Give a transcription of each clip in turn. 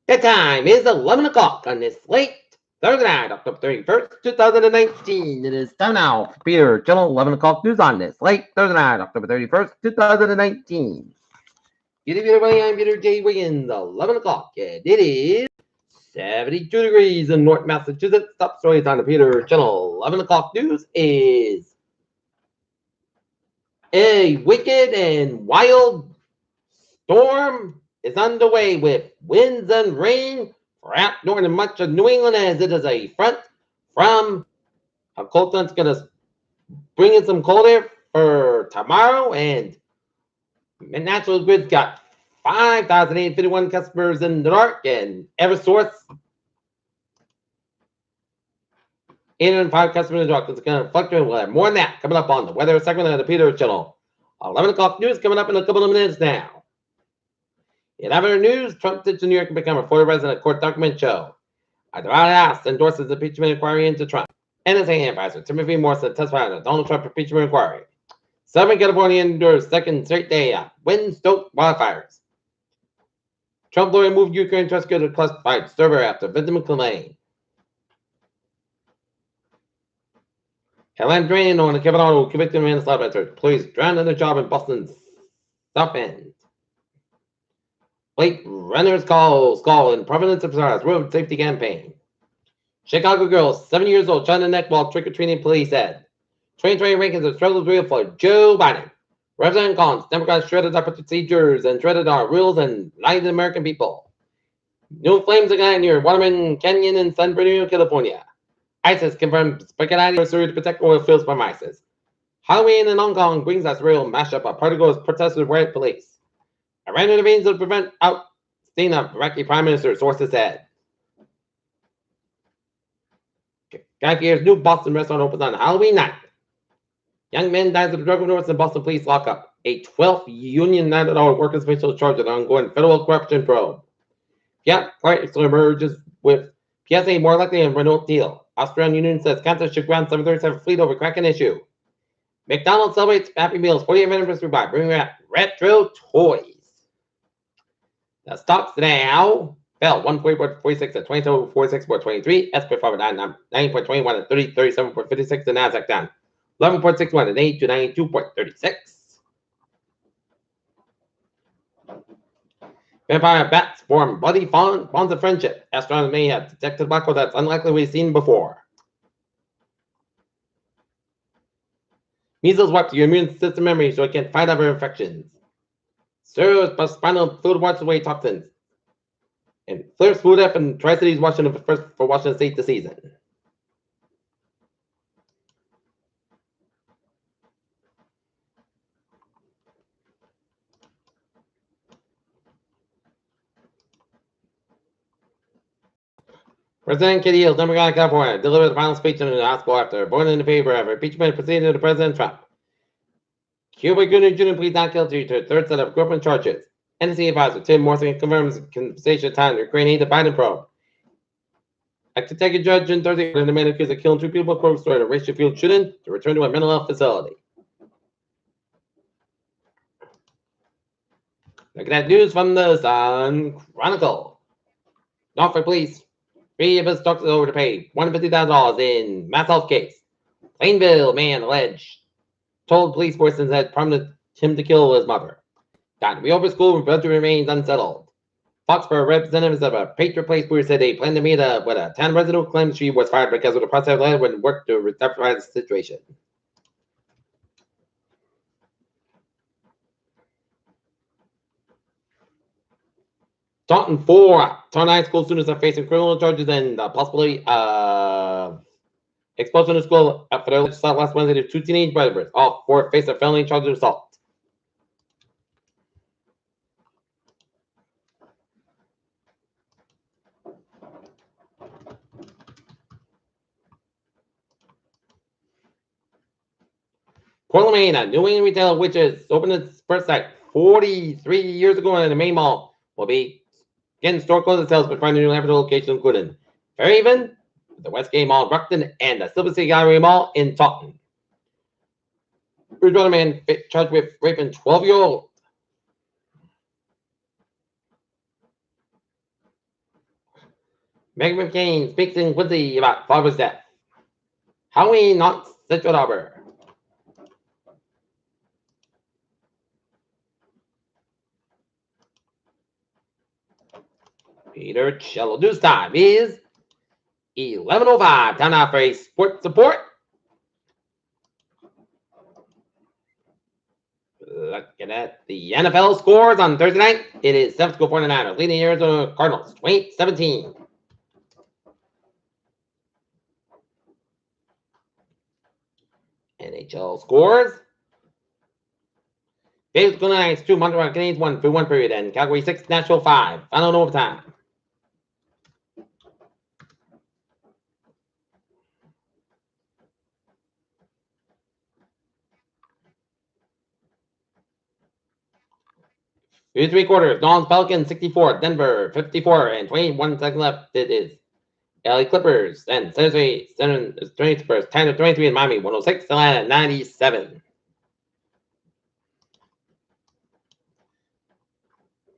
The time is 11 o'clock on this late Thursday night, October 31st, 2019. It is time now for Peter Channel 11 o'clock news on this late Thursday night, October 31st, 2019. Good evening, everybody. I'm Peter J. Wiggins, 11 o'clock, and it is 72 degrees in North Massachusetts. Top stories on the Peter Channel 11 o'clock news is a wicked and wild storm is underway with winds and rain throughout northern much of New England, as it is a front from a cold front's going to bring in some cold air for tomorrow, and National Grid's got 5,851 customers in the dark, and Eversource 805 customers in the dark. It's going to fluctuate. We'll have more than that coming up on the weather segment of the Peter Channel. 11 o'clock news coming up in a couple of minutes now. In other news, Trump sits in New York and become a Florida resident court document show. The White House endorses the impeachment inquiry into Trump. NSA advisor Timothy Morrison testified on the Donald Trump impeachment inquiry. Southern California endures second straight day of wind-stoked wildfires. Trump lawyer moved Ukraine to rescue the classified server after victim claim. Atlanta drain on the Kevin Arnold convicted man of manslaughter. Police drowned in their job in Boston's South End. Late runners call in Providence of Stars road safety campaign. Chicago girl, 7 years old, shot in the neck while trick-or-treating, police said. 2020 rankings of struggles real for Joe Biden. Representative Collins, Democrats shredded our procedures and shredded our rules and lied to the American people. New flames ignite near Waterman Canyon in San Bernardino, California. ISIS confirmed spaghetti surgery to protect oil fields from ISIS. Halloween in Hong Kong brings us real mashup of particles protesters with riot police. Iran intervenes to prevent ousting of Iraqi prime minister, sources said. Guy Fieri's new Boston restaurant opens on Halloween night. Young man dies of drug overdose in Boston police lockup. A 12th union $9 workers' official charge of ongoing federal corruption probe. Fiat Chrysler emerges with PSA more likely in Renault deal. Australian Union says Qantas should ground 737 fleet over Kraken issue. McDonald's celebrates Happy Meal's 40th anniversary by bringing back retro toys. The stocks now fell 1.46 at 22.46.23. SP 599.21 at 30.37.56. The Nasdaq down 11.61 at 8 to 92.36. Vampire bats form bloody bonds of friendship. Astronomers may have detected a black hole that's unlikely we've seen before. Measles wipes your immune system memory so it can fight other infections. Cerebrospinal fluid washes away toxins. And clears food up in Tri-Cities, Washington for Washington State this season. President Katie Hill, Democrat of California, delivered the final speech in the hospital after voting in favor of impeachment proceeding to President Trump. Cuba Gooding Jr. pleads not guilty to a third set of corporate charges. NSA advisor Tim Morrison confirms compensation time to Ukraine aid the Biden probe. A Kentucky judge in Thursday ordered a man accused of killing 2 people at Kroger store at a racial field shooting to return to a mental health facility. Look at that news from the Sun Chronicle. Norfolk police. 3 of his doctors over to pay $150,000 in mass health case. Plainville man alleged told police forces had promised him to kill his mother. Got reopened school, but remains unsettled. Foxborough representatives of a Patriot Place Brewery said they planned to meet with a town resident who claimed she was fired because of the process led when work to rectify the situation. Taunton 4 high school students are facing criminal charges and possibly expulsion of school after their assault last Wednesday to 2 teenage brothers. All 4 face a felony charge of assault. Portland, Maine, a New England retailer which has opened its first site 43 years ago in the main mall will be getting store closing sales but finding new Labrador locations including Fairhaven, the Westgate Mall, Ruckton, and the Silver City Gallery Mall in Taunton. Bridgewater man charged with raping 12-year-old. 12 year old. Megan McCain speaks in Quincy about father's death. Halloween not Central Arbor. Peter Cello news time is 11:05. Time now for a sports report. Looking at the NFL scores on Thursday night, it is San Francisco 49ers leading the Arizona Cardinals 28-17. NHL scores. Vegas Golden Knights 2, Montreal Canadiens 1 through 1 period, and Calgary 6, Nashville 5. Final in overtime. Through 3 quarters, Don's Pelicans 64, Denver 54, and 21 seconds left. It is LA Clippers and San Jose 20 Spurs 10-23 in Miami 106, Atlanta 97.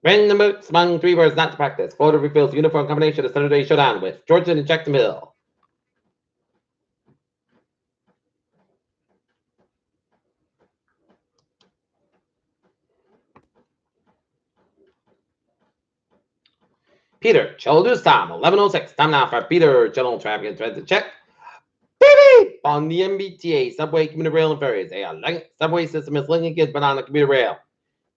Brandon Moots among 3 birds not to practice. Florida reveals uniform combination of Saturday showdown with Georgia and Jacksonville. Peter Cello news time 11:06. Time now for Peter Cello traffic and transit check. Beep! On the MBTA subway commuter rail and ferries, a subway system is linking kids but on the commuter rail.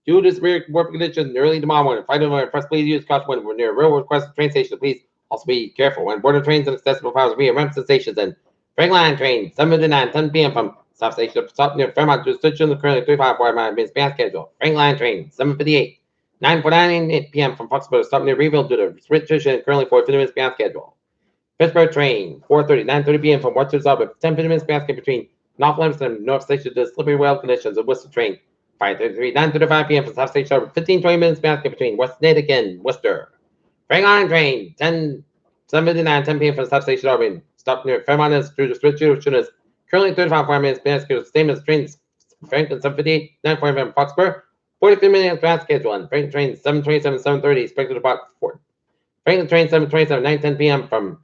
Due to severe work conditions early tomorrow morning, flight over first please use caution when we're near railroad crossing train station. Please also be careful when boarding trains and accessible powers via ramps and stations and Frank Line train 7:59 10 p.m. from South Station stop near Fairmont to Station currently 35 mile minutes behind schedule. Frank Line train 7:58 9:49 p.m. from Foxborough stop near Reeville due to sprint station currently 40 minutes behind schedule. Pittsburgh train 4:30 9:30 p.m. from Western Stop with 10 minutes behind schedule between North Livingston and North Station due to slippery rail conditions of Worcester train 5:33 9:35 p.m. from South Station 15-20 minutes behind schedule between West Natick and Worcester. Frank Line train 7:59 10 p.m. from South Station Auburn stop near Fairmont through the switch is currently 35 minutes behind schedule. Same as trains Franklin 7:58 9:40 from Foxborough 43 minutes behind schedule and Franklin train 7:27 7:30 expected to depart Fort. Franklin train 7:27 9:10 p.m. from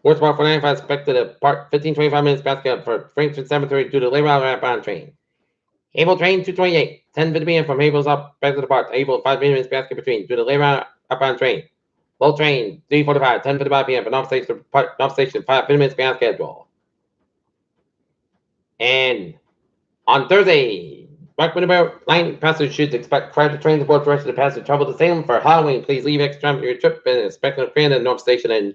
Worcester 495 expected to depart 15-25 minutes past schedule for Franklin 7:30 due to labor outbound train. Able train 228 10:50 p.m. from Havel's up expected to depart. Able 5 minutes past schedule between due to labor outbound train. Low train 3:45 10:55 p.m. from North Station 5 minutes past schedule. And on Thursday, Rockman line passengers should expect private trains aboard the rest of the passenger travel to Salem for Halloween. Please leave extra time for your trip and expect a friend at North Station and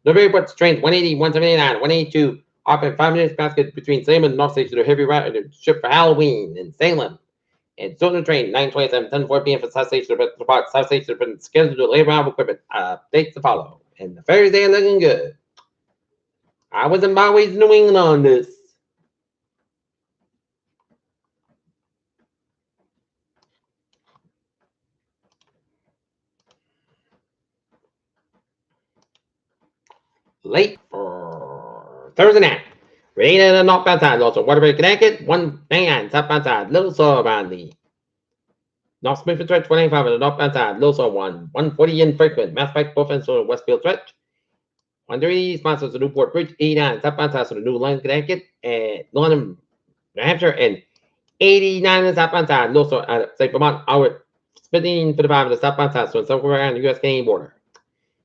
Newbury Ports trains 180, 179, 182 off at 5 minutes basket between Salem and North Station to heavy ship for Halloween in Salem. And Southern train 9:27 10:04 p.m. for South Station to depart. South Station has been scheduled to lay around equipment. Dates to follow. And the ferries they are looking good. I was in Bowie's New England on this. Late for Thursday night. Rain and a northbound side. Also, Waterbury, Connecticut, 199 southbound side. Little slow around the North Smithfield stretch, 185 on the northbound side. Little slow 140 in Franklin. Mass Pike, both ends on the Westfield stretch. 130 sponsors the Newport Bridge, 89 southbound side on the New Line, Connecticut, and London, New Hampshire, and 89 on the southbound side. Little slow at St. Vermont, hour 15:55 on the southbound side, so somewhere around the U.S. Canadian border.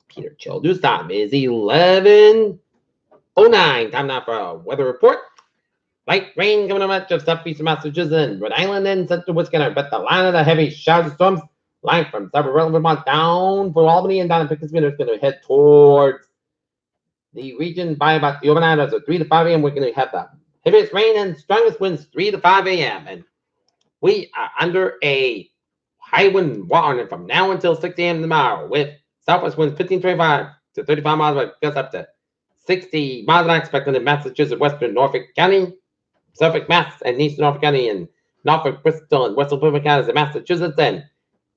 Peter Chill. News time is 11:09. Time now for a weather report. Light rain coming on much of southeastern Massachusetts and Rhode Island and central Wisconsin, but the line of the heavy shower storms line from several Vermont down for Albany and down to Pickersville is going to head towards the region by about the overnight as of 3 to 5 a.m. We're going to have the heaviest rain and strongest winds 3 to 5 a.m. And we are under a high wind warning from now until 6 a.m. tomorrow with southwest winds 15-25 to 35 miles per gust up to 60 miles an hour expected in Massachusetts, western Norfolk County, Suffolk, Mass, and eastern Norfolk County, and Norfolk, Bristol, and western Plymouth counties of Massachusetts, and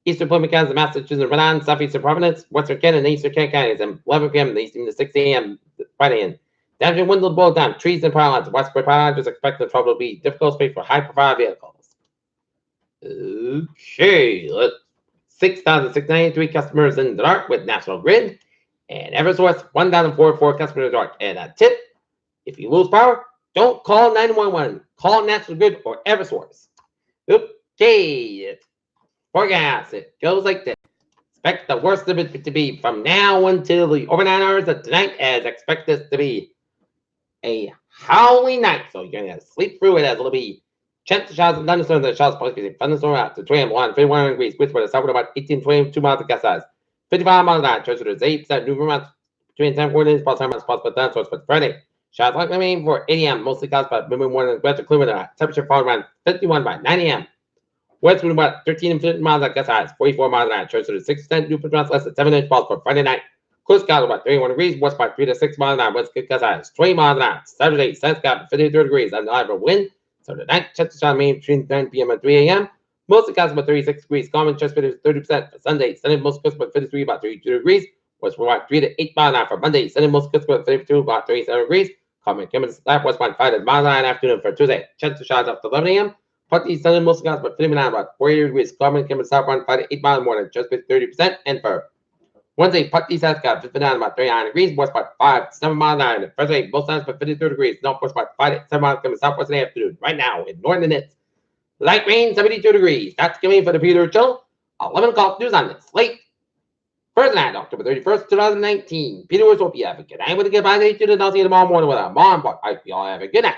eastern Plymouth counties of Massachusetts, Rhode Island, southeastern Providence, western Kent, and eastern Kent counties, and 11 p.m. and eastern to 6 a.m. Friday. And downstream winds will blow down trees and power lines. Western power lines is expected trouble to be difficult space for high-profile vehicles. Okay, let's 6,693 customers in the dark with National Grid. And Eversource, 1,044 customers in the dark. And a tip, if you lose power, don't call 911. Call National Grid or Eversource. Okay, forecast. It goes like this. Expect the worst of it to be from now until the overnight hours of tonight, as expect this to be a howling night. So you're going to sleep through it, as it'll be chance of showers and thunderstorms. The showers supposed to be thunderstorm out to 2 a.m. 51 degrees, which would have suffered about 18 22 miles of gas size. 55 miles an hour. Church is 8% new months between 10 coordinates, plus 10 miles, possible thunderstorms for Friday. Showers likely remain for 8 a.m., mostly caused by moving warm and weather climate. Temperature falling around 51 by 9 a.m. West wind about 13 and 15 miles at gust highs, 44 miles an hour. Church to 6% new pronounced less than 7 inch falls for Friday night. Close skies about 31 degrees, west by 3 to 6 miles an hour. West gust highs, 20 miles an hour. Saturday, sun sky 53 degrees. Unreliable wind. So tonight, chance of shower remain between 9 p.m. and 3 a.m. Mostly clouds about 36 degrees. Common chance 30% for Sunday. Sunday, most clouds about 53, about 32 degrees. West wind about 3 to 8 miles an hour for Monday. Sunday, most clouds about 32, about 37 degrees. Common chance left west by 5 to miles an hour in afternoon for Tuesday. Chance of showers up to 11 a.m. Partly sunny, most clouds about 59, about 40 degrees. Common chance southbound 5 to 8 miles in the morning, just with 30%. And for Wednesday, partly south sky 59, about 39 degrees. West by 5 to 7 miles an hour. And Thursday, both sides by 53 degrees. Northwest by 5 to 7 miles coming southwest in the afternoon. Right now, in northern Nits. Light rain, 72 degrees. That's coming for the Peter Chill. 11 o'clock news on this late Thursday night, October 31st, 2019. Peter Woods, hope you have a good night with a good bye. To the tomorrow morning with a mom, but I hope you all have a good night.